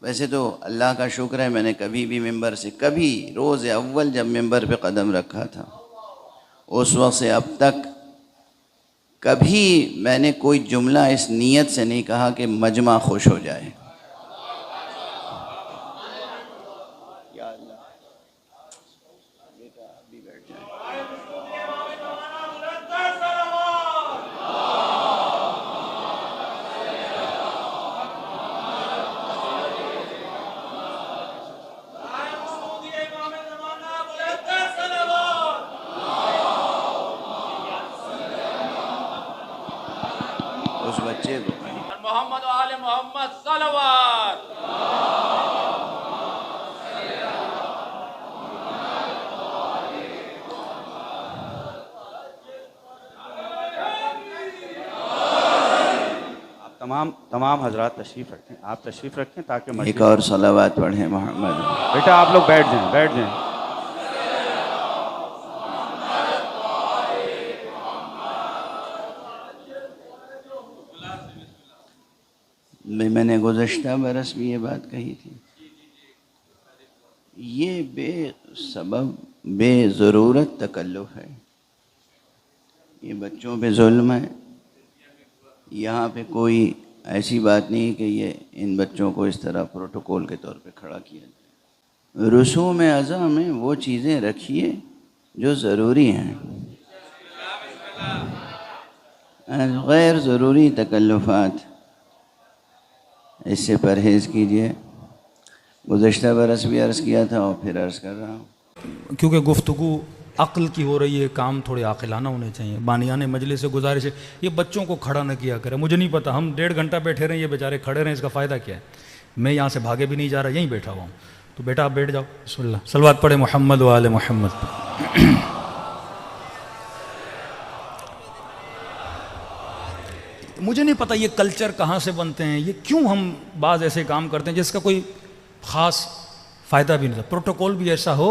वैसे तो अल्लाह का शुक्र है मैंने कभी भी मिंबर से कभी रोज़ अव्वल जब मिंबर पे कदम रखा था उस वक्त से अब तक कभी मैंने कोई जुमला इस नीयत से नहीं कहा कि मजमा खुश हो जाए। या अल्लाह, बेटा अभी बैठ जाए। उस बच्चे को मोहम्मद आले मोहम्मद सलवात। तमाम हजरात तशरीफ़ रखें, आप तशरीफ़ रखें ताकि एक और सलावत पढ़ें मोहम्मद। बेटा आप लोग बैठ जाएं, बैठ जाएं। मैंने गुज़श्ता बरस भी ये बात कही थी, ये बेसबब बेज़रूरत तकल्लुफ़ है, ये बच्चों पे जुल्म है। यहाँ पे कोई ऐसी बात नहीं कि ये इन बच्चों को इस तरह प्रोटोकॉल के तौर पे खड़ा किया जाए। रसूम अज़ा में वो चीज़ें रखिए जो ज़रूरी हैं, गैर ज़रूरी तकल्लुफ़ात इससे परहेज़ कीजिए। गुज़श्ता बरस भी अर्ज़ किया था और फिर अर्ज़ कर रहा हूँ, क्योंकि गुफ्तगू अक्ल की हो रही है, काम थोड़े आकिलाना होने चाहिए। बानियाने मजलिस से गुजारिश है ये बच्चों को खड़ा न किया करें। मुझे नहीं पता, हम 1.5 घंटा बैठे रहें, ये बेचारे खड़े रहें, इसका फ़ायदा क्या है? मैं यहाँ से भागे भी नहीं जा रहा, यहीं बैठा हुआ हूँ। तो बेटा आप बैठ जाओ, बिस्मिल्लाह, सलवात पढ़े मोहम्मद व आले मोहम्मद। मुझे नहीं पता ये कल्चर कहाँ से बनते हैं, ये क्यों हम बाज़ ऐसे काम करते हैं जिसका कोई ख़ास फ़ायदा भी नहीं था। प्रोटोकॉल भी ऐसा हो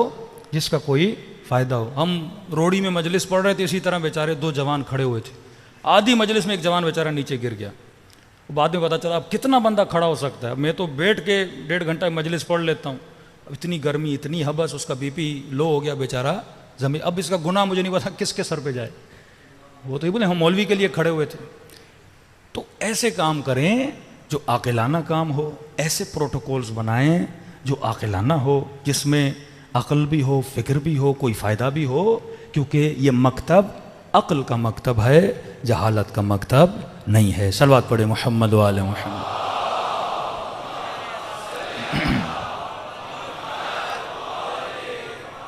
जिसका कोई फ़ायदा हो। हम रोड़ी में मजलिस पढ़ रहे थे, इसी तरह बेचारे 2 जवान खड़े हुए थे। आधी मजलिस में एक जवान बेचारा नीचे गिर गया। बाद में पता चला अब कितना बंदा खड़ा हो सकता है। मैं तो बैठ के 1.5 घंटा मजलिस पढ़ लेता हूँ, अब इतनी गर्मी, इतनी हबस, उसका बीपी लो हो गया बेचारा ज़मीन। अब इसका गुनाह मुझे नहीं पता किसके सर पे जाए। वो तो ये बोले हम मौलवी के लिए खड़े हुए थे। तो ऐसे काम करें जो आकिलाना काम हो, ऐसे प्रोटोकॉल्स बनाएं जो आकिलाना हो, जिसमें अक्ल भी हो, फ़िक्र भी हो, कोई फ़ायदा भी हो। क्योंकि ये मकतब अक्ल का मकतब है, जहालत का मकतब नहीं है। सलवात पढ़े मोहम्मद व आले मोहम्मद।